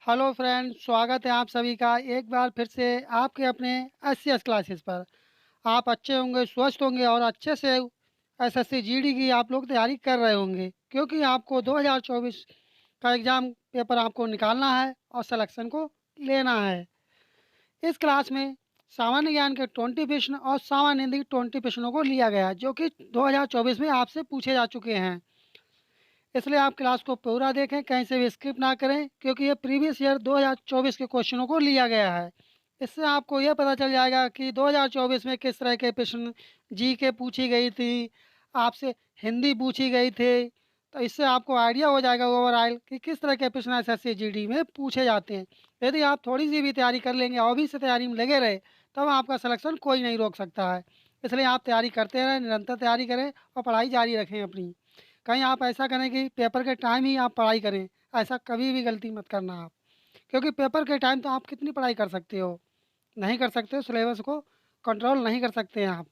Hello friend, स्वागत है आप सभी का एक बार फिर से आपके अपने एस क्लासेस पर। आप अच्छे होंगे, स्वस्थ होंगे और अच्छे से एसएससी जीडी की आप लोग तैयारी कर रहे होंगे, क्योंकि आपको 2024 का एग्ज़ाम पेपर आपको निकालना है और सिलेक्शन को लेना है। इस क्लास में सामान्य ज्ञान के 20 प्रश्न और सामान्य हिंदी के 20 प्रश्नों को लिया गया है, जो कि 2024 में आपसे पूछे जा चुके हैं। इसलिए आप क्लास को पूरा देखें, कहीं से भी स्किप ना करें, क्योंकि ये प्रीवियस ईयर 2024 के क्वेश्चनों को लिया गया है। इससे आपको यह पता चल जाएगा कि 2024 में किस तरह के प्रश्न जी के पूछी गई थी, आपसे हिंदी पूछी गई थी। तो इससे आपको आइडिया हो जाएगा ओवरऑल कि किस तरह के प्रश्न एसएससी जीडी में पूछे जाते हैं। यदि आप थोड़ी सी भी तैयारी कर लेंगे और भी से तैयारी में लगे रहे, तब आपका सिलेक्शन कोई नहीं रोक सकता है। इसलिए आप तैयारी करते रहें, निरंतर तैयारी करें और पढ़ाई जारी रखें अपनी। कहीं आप ऐसा करें कि पेपर के टाइम ही आप पढ़ाई करें, ऐसा कभी भी गलती मत करना आप। क्योंकि पेपर के टाइम तो आप कितनी पढ़ाई कर सकते हो, नहीं कर सकते हो, सिलेबस को कंट्रोल नहीं कर सकते हैं आप।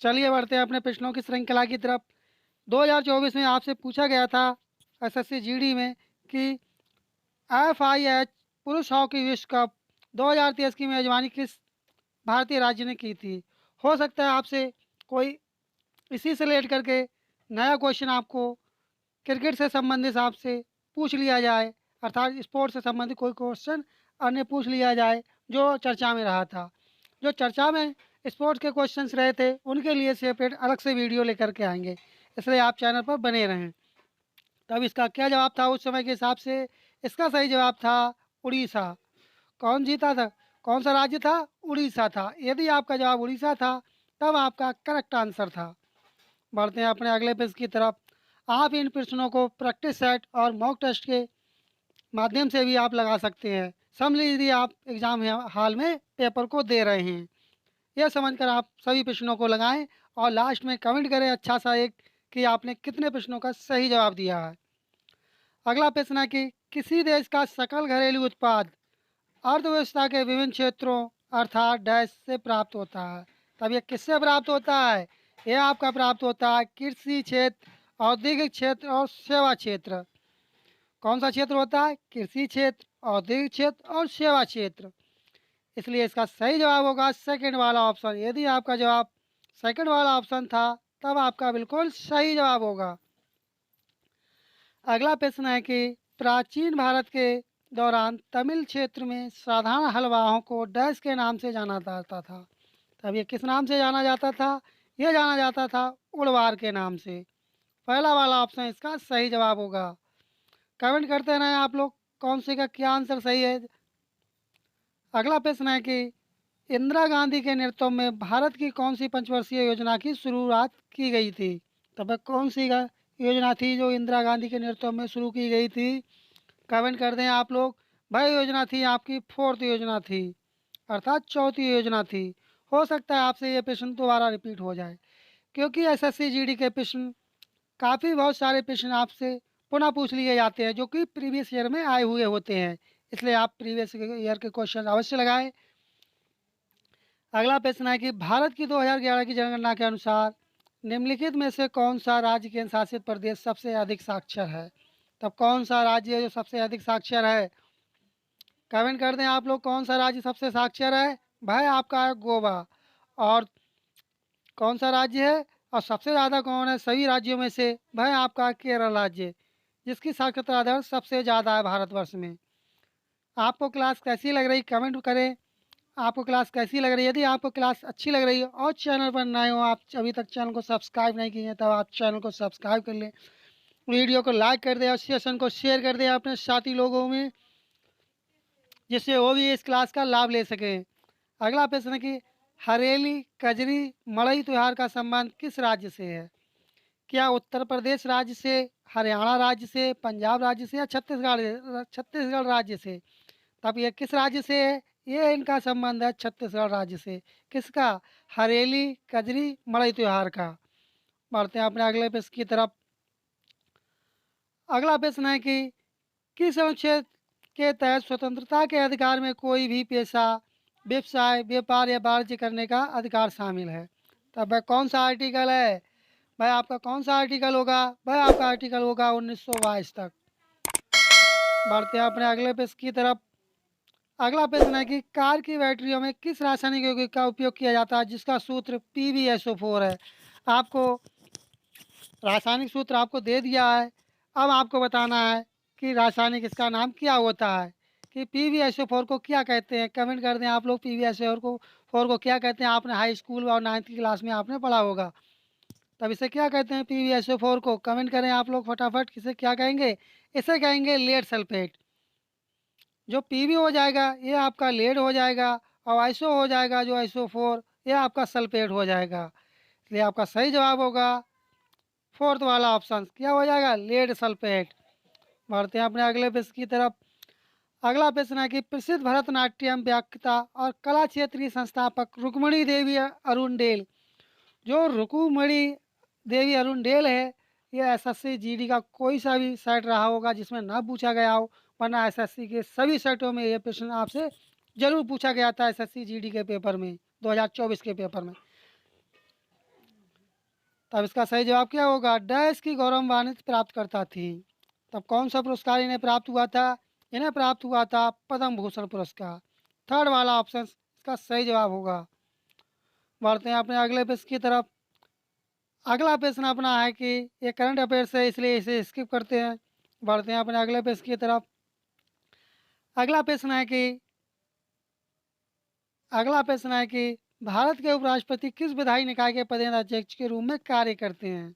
चलिए बढ़ते हैं अपने प्रश्नों की श्रृंखला की तरफ। 2024 में आपसे पूछा गया था एसएससी जीडी में कि एफआईएच पुरुष हॉकी विश्व कप 2023 की मेजबानी किस भारतीय राज्य ने की थी। हो सकता है आपसे कोई इसी से रिलेट करके नया क्वेश्चन आपको क्रिकेट से संबंधित आपसे पूछ लिया जाए, अर्थात स्पोर्ट्स से संबंधित कोई क्वेश्चन अन्य पूछ लिया जाए जो चर्चा में रहा था। जो चर्चा में स्पोर्ट्स के क्वेश्चंस रहे थे, उनके लिए सेपरेट अलग से वीडियो लेकर के आएंगे, इसलिए आप चैनल पर बने रहें। तब इसका क्या जवाब था उस समय के हिसाब से? इसका सही जवाब था उड़ीसा। कौन जीता था? कौन सा राज्य था? उड़ीसा था। यदि आपका जवाब उड़ीसा था, तब आपका करेक्ट आंसर था। बढ़ते हैं अपने अगले पेज की तरफ। आप इन प्रश्नों को प्रैक्टिस सेट और मॉक टेस्ट के माध्यम से भी आप लगा सकते हैं। समझ लीजिए आप एग्जाम हाल में पेपर को दे रहे हैं। यह समझकर आप सभी प्रश्नों को लगाएं और लास्ट में कमेंट करें अच्छा सा एक कि आपने कितने प्रश्नों का सही जवाब दिया है। अगला प्रश्न है कि किसी देश का सकल घरेलू उत्पाद अर्थव्यवस्था के विभिन्न क्षेत्रों अर्थात डैश से प्राप्त होता है। तब यह किससे प्राप्त होता है? यह आपका प्राप्त होता है कृषि क्षेत्र, औद्योगिक क्षेत्र और सेवा क्षेत्र। कौन सा क्षेत्र होता है? कृषि क्षेत्र, औद्योगिक क्षेत्र और सेवा क्षेत्र। इसलिए इसका सही जवाब होगा सेकंड वाला ऑप्शन। यदि आपका जवाब सेकंड वाला ऑप्शन था, तब आपका बिल्कुल सही जवाब होगा। अगला प्रश्न है कि प्राचीन भारत के दौरान तमिल क्षेत्र में साधारण हलवाओं को डैश के नाम से जाना जाता था। तब ये किस नाम से जाना जाता था? यह जाना जाता था उड़वार के नाम से। पहला वाला ऑप्शन इसका सही जवाब होगा। कमेंट करते रहें आप लोग कौन से का क्या आंसर सही है। अगला प्रश्न है कि इंदिरा गांधी के नेतृत्व में भारत की कौन सी पंचवर्षीय योजना की शुरुआत की गई थी? तब कौन सी योजना थी जो इंदिरा गांधी के नेतृत्व में शुरू की गई थी? कमेंट कर दें आप लोग। वह योजना थी आपकी फोर्थ योजना थी, अर्थात चौथी योजना थी। हो सकता है आपसे ये प्रश्न दोबारा रिपीट हो जाए, क्योंकि एसएससी जीडी के प्रश्न काफ़ी बहुत सारे प्रश्न आपसे पुनः पूछ लिए जाते हैं जो कि प्रीवियस ईयर में आए हुए होते हैं। इसलिए आप प्रीवियस ईयर के क्वेश्चन अवश्य लगाएं। अगला प्रश्न है कि भारत की 2011 की जनगणना के अनुसार निम्नलिखित में से कौन सा राज्य केंद्र शासित प्रदेश सबसे अधिक साक्षर है? तब कौन सा राज्य है जो सबसे अधिक साक्षर है? कमेंट कर दें आप लोग कौन सा राज्य सबसे साक्षर है। भाई आपका है गोवा। और कौन सा राज्य है और सबसे ज़्यादा कौन है सभी राज्यों में से? भाई आपका केरल राज्य, जिसकी साक्षरता दर सबसे ज़्यादा है भारतवर्ष में। आपको क्लास कैसी लग रही कमेंट करें। आपको क्लास कैसी लग रही है? यदि आपको क्लास अच्छी लग रही है और चैनल पर नए हो, आप अभी तक चैनल को सब्सक्राइब नहीं किए हैं, तब आप चैनल को सब्सक्राइब कर लें, वीडियो को लाइक कर दें और सेशन को शेयर कर दें अपने साथी लोगों में, जिससे वो भी इस क्लास का लाभ ले सकें। अगला प्रश्न है कि हरेली कजरी मड़ई त्यौहार का संबंध किस राज्य से है? क्या उत्तर प्रदेश राज्य से, हरियाणा राज्य से, पंजाब राज्य से या छत्तीसगढ़ राज्य से? तब ये किस राज्य से है? ये इनका संबंध है छत्तीसगढ़ राज्य से। किसका? हरेली कजरी मड़ई त्यौहार का। बढ़ते हैं अपने अगले प्रश्न की तरफ। अगला प्रश्न है कि किस अनुच्छेद के तहत स्वतंत्रता के अधिकार में कोई भी पेशा, व्यवसाय, व्यापार या वाणिज्य करने का अधिकार शामिल है? तब वह कौन सा आर्टिकल है? भाई आपका कौन सा आर्टिकल होगा? भाई आपका आर्टिकल होगा 1922 तक। बढ़ते हैं अपने अगले प्रश्न की तरफ। अगला प्रश्न है कि कार की बैटरियों में किस रासायनिक यौगिक का उपयोग किया जाता है जिसका सूत्र PbSO4 है। आपको रासायनिक सूत्र आपको दे दिया है। अब आपको बताना है कि रासायनिक इसका नाम क्या होता है, कि PbSO4 को क्या कहते हैं। कमेंट कर दें आप लोग PbSO4 को क्या कहते हैं। आपने हाई स्कूल और 9th की क्लास में आपने पढ़ा होगा। तब इसे क्या कहते हैं PbSO4 को। कमेंट करें आप लोग फटाफट, इसे क्या कहेंगे। इसे कहेंगे लेड सल्फेट। जो पीवी हो जाएगा ये आपका लेड हो जाएगा, और आइसो हो जाएगा जो आइसो 4, ये आपका सल्फेट हो जाएगा। इसलिए आपका सही जवाब होगा फोर्थ वाला ऑप्शन, क्या हो जाएगा, लेड सल्फेट। बढ़ते हैं अपने अगले प्रश्न की तरफ। अगला प्रश्न है कि प्रसिद्ध भरतनाट्यम व्याख्याता और कला क्षेत्रीय संस्थापक रुक्मणी देवी अरुणडेल, जो रुक्मणी देवी अरुणडेल है, ये एसएससी जीडी का कोई सा भी सेट रहा होगा जिसमें ना पूछा गया हो, वरना एसएससी के सभी सेटों में ये प्रश्न आपसे जरूर पूछा गया था। एसएससी जीडी के पेपर में 2024 के पेपर में। तब इसका सही जवाब क्या होगा, डैश की गौरवान्वित प्राप्त करता थी। तब कौन सा पुरस्कार इन्हें प्राप्त हुआ था, इन्हें प्राप्त हुआ था पद्म भूषण पुरस्कार। थर्ड वाला ऑप्शन इसका सही जवाब होगा। बढ़ते हैं अपने अगले प्रश्न की तरफ। अगला प्रश्न अपना है कि ये करंट अफेयर्स है इसलिए इसे स्किप करते हैं। बढ़ते हैं अपने अगले प्रश्न की तरफ। अगला प्रश्न है कि अगला प्रश्न है कि भारत के उपराष्ट्रपति किस विधायी निकाय के पदेनाध्यक्ष के रूप में कार्य करते हैं।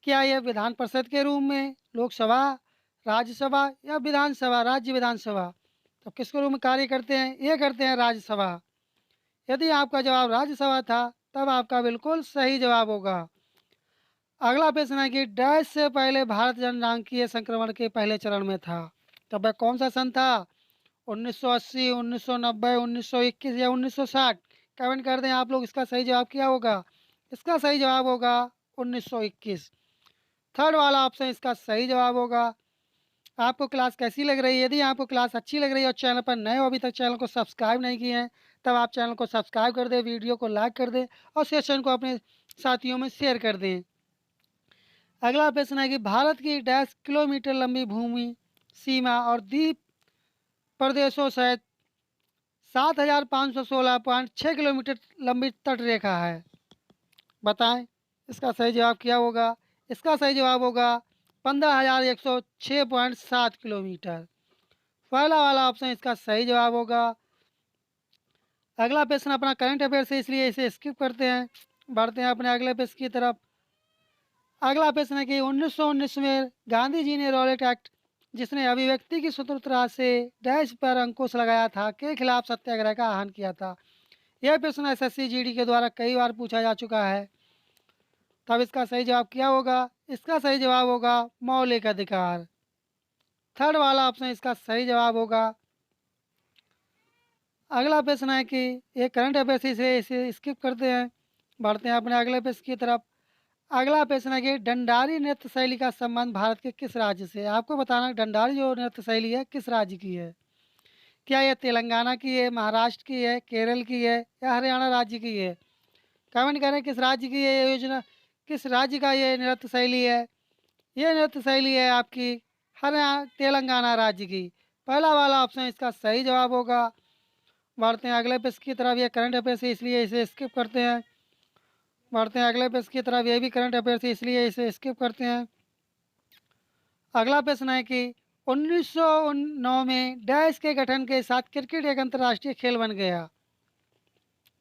क्या यह विधान परिषद के रूप में, लोकसभा, राज्यसभा या विधानसभा, राज्य विधानसभा। तो किसके रूप में कार्य करते हैं, ये करते हैं राज्यसभा। यदि आपका जवाब राज्यसभा था तब आपका बिल्कुल सही जवाब होगा। अगला प्रश्न है कि डैश से पहले भारत जनसांख्यिकीय संक्रमण के पहले चरण में था। तब वह कौन सा सन था, 1980, 1990, 1921 या 1960। कमेंट कर दें आप लोग, इसका सही जवाब क्या होगा। इसका सही जवाब होगा 1921। थर्ड वाला ऑप्शन इसका सही जवाब होगा। आपको क्लास कैसी लग रही है, यदि आपको क्लास अच्छी लग रही है और चैनल पर नए हो, अभी तक चैनल को सब्सक्राइब नहीं किए हैं, तब आप चैनल को सब्सक्राइब कर दें, वीडियो को लाइक कर दें और सेशन को अपने साथियों में शेयर कर दें। अगला प्रश्न है कि भारत की डैश किलोमीटर लंबी भूमि सीमा और द्वीप प्रदेशों सहित 7516.6 किलोमीटर लंबी तट रेखा है। बताएं इसका सही जवाब क्या होगा। इसका सही जवाब होगा 15,106.7 किलोमीटर। पहला वाला ऑप्शन इसका सही जवाब होगा। अगला प्रश्न अपना करंट अफेयर से इसलिए इसे स्किप करते हैं। बढ़ते हैं अपने अगले प्रश्न की तरफ। अगला प्रश्न है कि 1919 में गांधी जी ने रॉलेट एक्ट, जिसने अभिव्यक्ति की स्वतंत्रता से डैश पर अंकुश लगाया था, के खिलाफ सत्याग्रह का आह्वान किया था। यह प्रश्न एसएससी जीडी के द्वारा कई बार पूछा जा चुका है। तब इसका सही जवाब क्या होगा। इसका सही जवाब होगा मौलिक अधिकार। थर्ड वाला ऑप्शन इसका सही जवाब होगा। अगला प्रश्न है कि ये करंट अफेयर से इसे स्किप करते हैं। बढ़ते हैं अपने अगले प्रश्न की तरफ। अगला प्रश्न है कि डंडारी नृत्य शैली का संबंध भारत के किस राज्य से है। आपको बताना है डंडारी जो नृत्य शैली है किस राज्य की है। क्या यह तेलंगाना की है, महाराष्ट्र की है, केरल की है या हरियाणा राज्य की है। कमेंट करें किस राज्य की है ये योजना, किस राज्य का ये नृत्य शैली है। ये नृत्य शैली है आपकी हरियाणा तेलंगाना राज्य की। पहला वाला ऑप्शन इसका सही जवाब होगा। बढ़ते हैं अगले प्रश्न की तरफ। ये करंट अफेयर से इसलिए इसे स्किप करते हैं। बढ़ते हैं अगले प्रश्न की तरफ। ये भी करंट अफेयर से इसलिए इसे स्किप करते हैं। अगला प्रश्न है कि 1909 में डैश के गठन के साथ क्रिकेट एक अंतर्राष्ट्रीय खेल बन गया।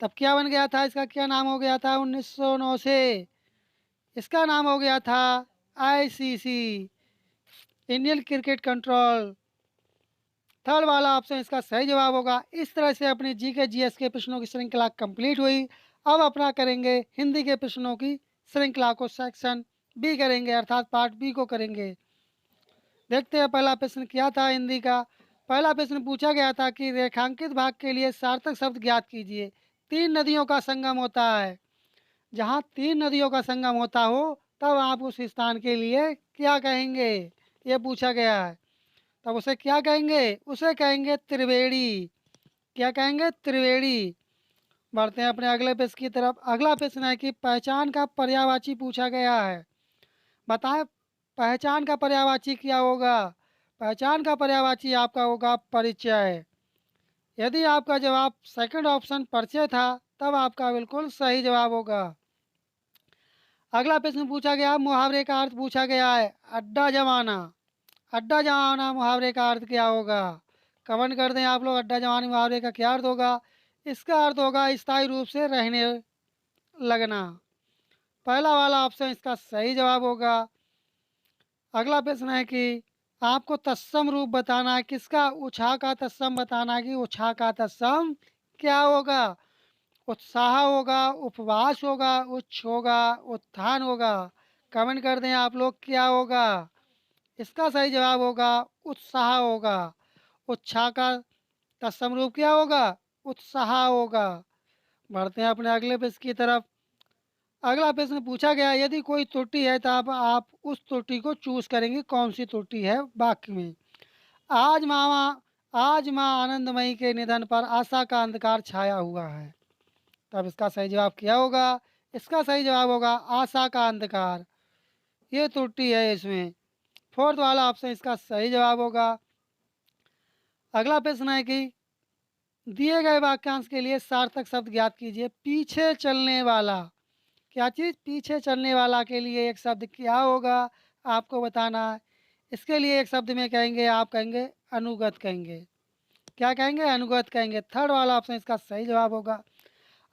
तब क्या बन गया था, इसका क्या नाम हो गया था 1909 से। इसका नाम हो गया था ICC, Indian cricket control. Third वाला ऑप्शन इसका सही जवाब होगा। इस तरह से अपनी जी के जीएस के प्रश्नों की श्रृंखला कंप्लीट हुई। अब अपना करेंगे हिंदी के प्रश्नों की श्रृंखला को, सेक्शन बी करेंगे, अर्थात पार्ट बी को करेंगे। देखते हैं पहला प्रश्न क्या था हिंदी का। पहला प्रश्न पूछा गया था कि रेखांकित भाग के लिए सार्थक शब्द ज्ञात कीजिए। तीन नदियों का संगम होता है, जहाँ तीन नदियों का संगम होता हो तब आप उस स्थान के लिए क्या कहेंगे, ये पूछा गया है। तब उसे क्या कहेंगे, उसे कहेंगे त्रिवेणी। क्या कहेंगे, त्रिवेणी। बढ़ते हैं अपने अगले प्रश्न की तरफ। अगला प्रश्न है कि पहचान का पर्यायवाची पूछा गया है। बताएं पहचान का पर्यायवाची क्या होगा। पहचान का पर्यायवाची आपका होगा परिचय। यदि आपका जवाब सेकंड ऑप्शन परिचय था, तब आपका बिल्कुल सही जवाब होगा। अगला प्रश्न पूछा गया, मुहावरे का अर्थ पूछा गया है अड्डा जमाना। अड्डा जमाना मुहावरे का अर्थ क्या होगा? कमेंट कर दें आप लोग, अड्डा जमाना मुहावरे का क्या अर्थ होगा? इसका अर्थ होगा स्थायी रूप से रहने लगना। पहला वाला ऑप्शन इसका सही जवाब होगा। अगला प्रश्न है कि आपको तत्सम रूप बताना है। किसका? उछा का तत्सम बताना है कि उछा का तत्सम क्या होगा? उत्साह होगा, उपवास होगा, उच्च होगा, उत्थान होगा। कमेंट कर दें आप लोग, क्या होगा? इसका सही जवाब होगा उत्साह होगा। उत्साह का तत्सम रूप क्या होगा? उत्साह होगा। बढ़ते हैं अपने अगले प्रश्न की तरफ। अगला प्रश्न पूछा गया, यदि कोई त्रुटि है तो आप उस त्रुटि को चूज करेंगे, कौन सी त्रुटि है वाक्य में? आज मामा आज माँ आनंदमयी के निधन पर आशा का अंधकार छाया हुआ है। तब इसका सही जवाब क्या होगा? इसका सही जवाब होगा आशा का अंधकार। ये त्रुटि है इसमें। फोर्थ वाला ऑप्शन इसका सही जवाब होगा। अगला प्रश्न है कि दिए गए वाक्यांश के लिए सार्थक शब्द ज्ञात कीजिए। पीछे चलने वाला, क्या चीज़? पीछे चलने वाला के लिए एक शब्द क्या होगा, आपको बताना है। इसके लिए एक शब्द में कहेंगे, आप कहेंगे अनुगत कहेंगे। क्या कहेंगे? अनुगत कहेंगे। थर्ड वाला ऑप्शन इसका सही जवाब होगा।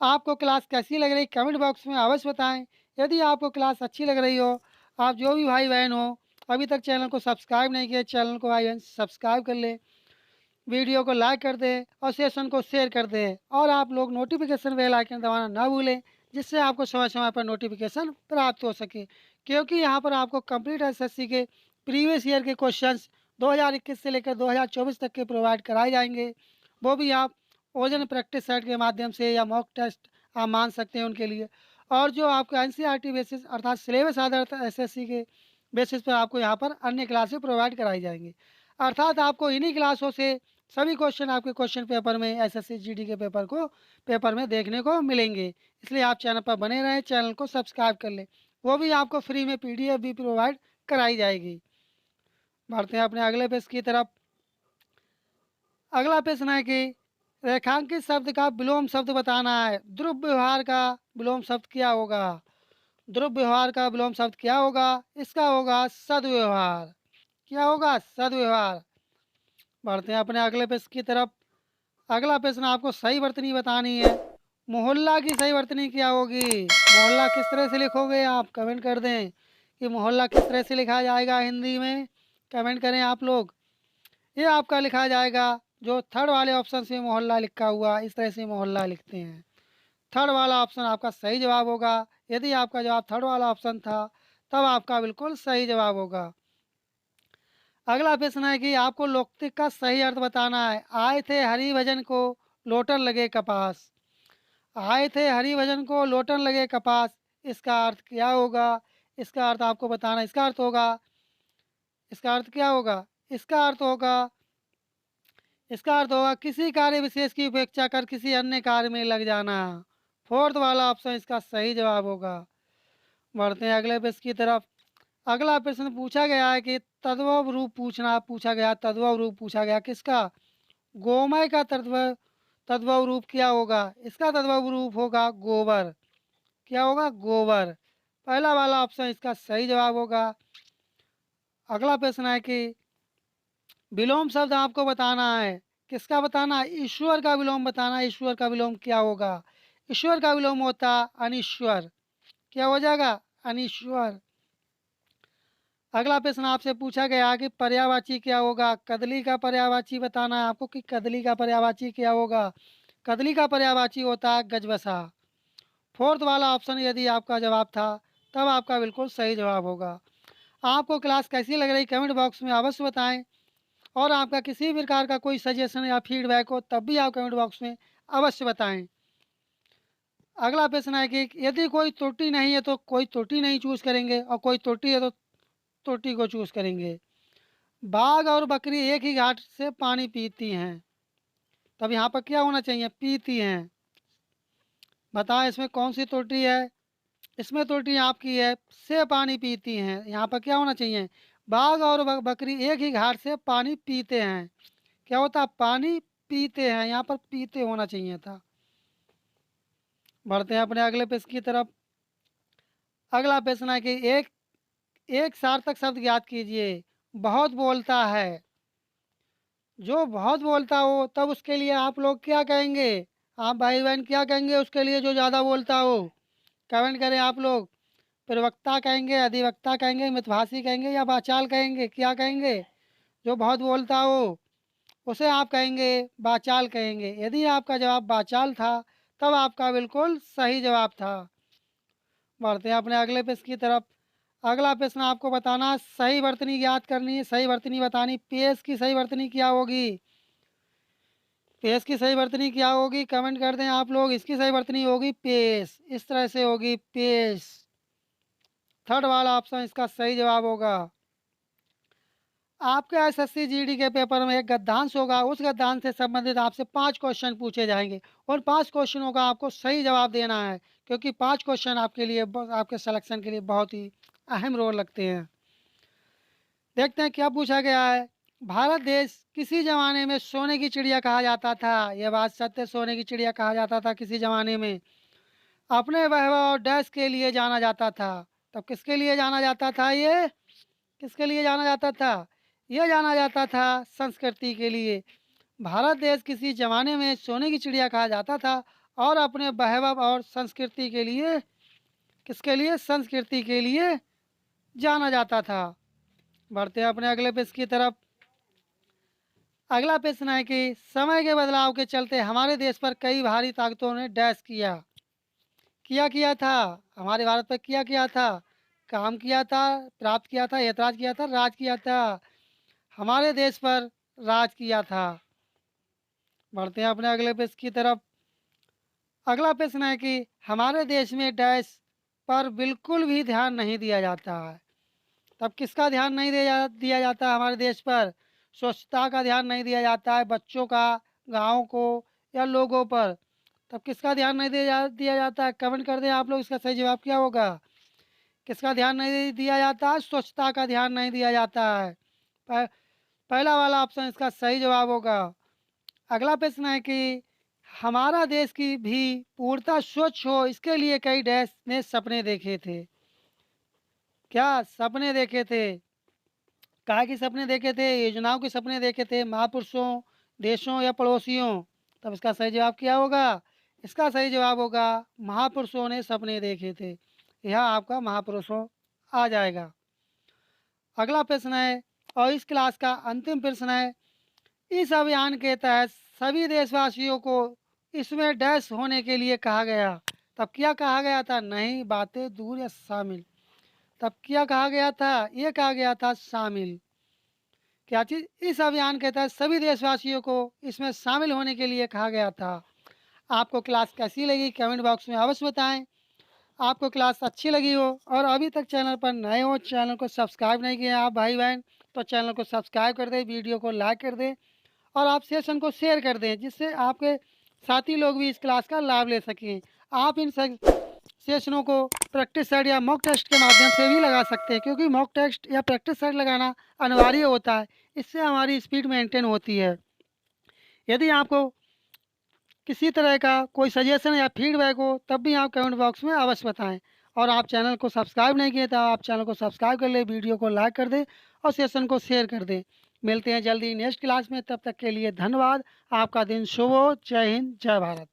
आपको क्लास कैसी लग रही, कमेंट बॉक्स में अवश्य बताएं। यदि आपको क्लास अच्छी लग रही हो, आप जो भी भाई बहन हो अभी तक चैनल को सब्सक्राइब नहीं किया, चैनल को भाई बहन सब्सक्राइब कर ले, वीडियो को लाइक कर दें और सेशन को शेयर कर दें। और आप लोग नोटिफिकेशन बेल आइकन दबाना ना भूलें, जिससे आपको समय समय पर नोटिफिकेशन प्राप्त हो सके। क्योंकि यहाँ पर आपको कंप्लीट एसएससी के प्रीवियस ईयर के क्वेश्चंस 2021 से लेकर 2024 तक के प्रोवाइड कराए जाएंगे। वो भी आप ओजन प्रैक्टिस सेट के माध्यम से या मॉक टेस्ट आप मान सकते हैं उनके लिए। और जो आपको एनसीईआरटी बेसिस अर्थात सिलेबस आधारित एसएससी के बेसिस पर आपको यहाँ पर अन्य क्लासेस प्रोवाइड कराई जाएंगी। अर्थात आपको इन्हीं क्लासों से सभी क्वेश्चन आपके क्वेश्चन पेपर में एसएससी जीडी के पेपर में देखने को मिलेंगे। इसलिए आप चैनल पर बने रहें, चैनल को सब्सक्राइब कर लें। वो भी आपको फ्री में पीडीएफ भी प्रोवाइड कराई जाएगी। बढ़ते हैं अपने अगले प्रश्न की तरफ। अगला प्रश्न है कि रेखांकित शब्द का विलोम शब्द बताना है। ध्रुव व्यवहार का विलोम शब्द क्या होगा? ध्रुव व्यवहार का विलोम शब्द क्या होगा? इसका होगा सदव्यवहार। क्या होगा? सदव्यवहार। बढ़ते हैं अपने अगले प्रश्न की तरफ। अगला प्रश्न आपको सही वर्तनी बतानी है। मोहल्ला की सही वर्तनी क्या होगी? मोहल्ला किस तरह से लिखोगे आप? कमेंट कर दें कि मोहल्ला किस तरह से लिखा जाएगा हिंदी में। कमेंट करें आप लोग। ये आपका लिखा जाएगा जो थर्ड वाले ऑप्शन से मोहल्ला लिखा हुआ, इस तरह से मोहल्ला लिखते हैं। थर्ड वाला ऑप्शन आपका सही जवाब होगा। यदि आपका जवाब थर्ड वाला ऑप्शन था, तब आपका बिल्कुल सही जवाब होगा। अगला प्रश्न है कि आपको लोकतिक का सही अर्थ बताना है। आए थे हरि भजन को लोटन लगे कपास। आए थे हरि भजन को लोटन लगे कपास, इसका अर्थ क्या होगा? इसका अर्थ आपको बताना। इसका अर्थ क्या होगा? इसका अर्थ होगा इसका अर्थ होगा किसी कार्य विशेष की उपेक्षा कर किसी अन्य कार्य में लग जाना। फोर्थ वाला ऑप्शन इसका सही जवाब होगा। बढ़ते हैं अगले प्रश्न की तरफ। अगला प्रश्न पूछा गया है कि पूछा गया तद्भव रूप पूछा गया किसका? गोमय का तद्भव रूप क्या होगा? इसका तद्भव रूप होगा गोबर। क्या होगा? गोबर। पहला वाला ऑप्शन इसका सही जवाब होगा। अगला प्रश्न है कि विलोम शब्द आपको बताना है। किसका बताना है? ईश्वर का विलोम बताना है। ईश्वर का विलोम क्या होगा? ईश्वर का विलोम होता अनिश्वर। क्या हो जाएगा? अनिश्वर। अगला प्रश्न आपसे पूछा गया कि पर्यायवाची क्या होगा? कदली का पर्यायवाची बताना है आपको कि कदली का पर्यायवाची क्या होगा? कदली का पर्यायवाची होता है गजबसा। फोर्थ वाला ऑप्शन यदि आपका जवाब था, तब आपका बिल्कुल सही जवाब होगा। आपको क्लास कैसी लग रही, कमेंट बॉक्स में अवश्य बताएं। और आपका किसी भी प्रकार का कोई सजेशन या फीडबैक हो, तब भी आप कमेंट बॉक्स में अवश्य बताएं। अगला प्रश्न है कि यदि कोई त्रुटि नहीं है तो कोई त्रुटि नहीं चूज करेंगे, और कोई त्रुटि है तो त्रुटि को चूज करेंगे। बाघ और बकरी एक ही घाट से पानी पीती हैं। तब यहाँ पर क्या होना चाहिए? पीती हैं। बताएं इसमें कौन सी त्रुटि है? इसमें त्रुटि आपकी है से पानी पीती हैं। यहाँ पर क्या होना चाहिए? बाघ और बकरी एक ही घाट से पानी पीते हैं। क्या होता है? पानी पीते हैं, यहाँ पर पीते होना चाहिए था। बढ़ते हैं अपने अगले प्रश्न की तरफ। अगला प्रश्न है कि एक एक सार्थक शब्द ज्ञात कीजिए। बहुत बोलता है। जो बहुत बोलता हो तब उसके लिए आप लोग क्या कहेंगे? आप भाई बहन क्या कहेंगे उसके लिए जो ज़्यादा बोलता हो? कमेंट करें आप लोग। प्रवक्ता कहेंगे, अधिवक्ता कहेंगे, मितभाषी कहेंगे या वाचाल कहेंगे? क्या कहेंगे? जो बहुत बोलता हो उसे आप कहेंगे वाचाल कहेंगे। यदि आपका जवाब वाचाल था तब आपका बिल्कुल सही जवाब था। बढ़ते हैं अपने अगले प्रश्न की तरफ। अगला प्रश्न आपको बताना, सही वर्तनी ज्ञात करनी है, सही वर्तनी बतानी। पेश की सही वर्तनी क्या होगी? पेश की सही वर्तनी क्या होगी? कमेंट कर दें आप लोग। इसकी सही वर्तनी होगी पेश, इस तरह से होगी पेश। थर्ड वाला ऑप्शन इसका सही जवाब होगा। आपके एसएससी जीडी के पेपर में एक गद्यांश होगा, उस गद्यांश से संबंधित आपसे 5 क्वेश्चन पूछे जाएंगे और 5 क्वेश्चनों का आपको सही जवाब देना है, क्योंकि 5 क्वेश्चन आपके लिए आपके सिलेक्शन के लिए बहुत ही अहम रोल लगते हैं। देखते हैं क्या पूछा गया है। भारत देश किसी जमाने में सोने की चिड़िया कहा जाता था। यह बात सत्य, सोने की चिड़िया कहा जाता था किसी जमाने में। अपने वैभव और डैश के लिए जाना जाता था। तब किसके लिए जाना जाता था? ये किसके लिए जाना जाता था? यह जाना जाता था संस्कृति के लिए। भारत देश किसी जमाने में सोने की चिड़िया कहा जाता था और अपने वैभव और संस्कृति के लिए, किसके लिए? संस्कृति के लिए जाना जाता था। बढ़ते हैं अपने अगले प्रश्न की तरफ। अगला प्रश्न है कि समय के बदलाव के चलते हमारे देश पर कई भारी ताकतों ने डैश किया। किया था हमारे भारत पर किया था। काम किया था, प्राप्त किया था, ऐतराज किया था, राज किया था। हमारे देश पर राज किया था। बढ़ते हैं अपने अगले प्रश्न की तरफ। अगला प्रश्न है कि हमारे देश में डैश पर बिल्कुल भी ध्यान नहीं दिया जाता है। तब किसका ध्यान नहीं दिया जाता है हमारे देश पर? स्वच्छता का ध्यान नहीं दिया जाता है, बच्चों का, गाँव को या लोगों पर। तब किसका ध्यान नहीं दिया जाता है? कमेंट कर दें आप लोग, इसका सही जवाब क्या होगा? किसका ध्यान नहीं दिया जाता है? स्वच्छता का ध्यान नहीं दिया जाता है। पहला वाला ऑप्शन इसका सही जवाब होगा। अगला प्रश्न है कि हमारा देश की भी पूर्णतः स्वच्छ हो, इसके लिए कई देश ने सपने देखे थे। क्या सपने देखे थे? काहे के सपने देखे थे? योजनाओं के सपने देखे थे, महापुरुषों, देशों या पड़ोसियों? तब इसका सही जवाब क्या होगा? इसका सही जवाब होगा महापुरुषों ने सपने देखे थे। यह आपका महापुरुषों आ जाएगा। अगला प्रश्न है और इस क्लास का अंतिम प्रश्न है। इस अभियान के तहत सभी देशवासियों को इसमें डैश होने के लिए कहा गया। तब क्या कहा गया था? नहीं, बातें, दूर या शामिल? तब क्या कहा गया था? ये कहा गया था शामिल। क्या चीज़? इस अभियान के तहत सभी देशवासियों को इसमें शामिल होने के लिए कहा गया था। आपको क्लास कैसी लगी कमेंट बॉक्स में अवश्य बताएं। आपको क्लास अच्छी लगी हो और अभी तक चैनल पर नए हो, चैनल को सब्सक्राइब नहीं किया आप भाई बहन, तो चैनल को सब्सक्राइब कर दें, वीडियो को लाइक कर दें और आप सेशन को शेयर कर दें, जिससे आपके साथी लोग भी इस क्लास का लाभ ले सकें। आप इन सेशनों को प्रैक्टिस सेट या मॉक टेस्ट के माध्यम से भी लगा सकते हैं, क्योंकि मॉक टेस्ट या प्रैक्टिस सेट लगाना अनिवार्य होता है। इससे हमारी स्पीड मेंटेन होती है। यदि आपको किसी तरह का कोई सजेशन या फीडबैक हो तब भी आप कमेंट बॉक्स में अवश्य बताएं। और आप चैनल को सब्सक्राइब नहीं किए तो आप चैनल को सब्सक्राइब कर लें, वीडियो को लाइक कर दें और सेशन को शेयर कर दें। मिलते हैं जल्दी नेक्स्ट क्लास में, तब तक के लिए धन्यवाद। आपका दिन शुभ हो। जय हिंद, जय भारत।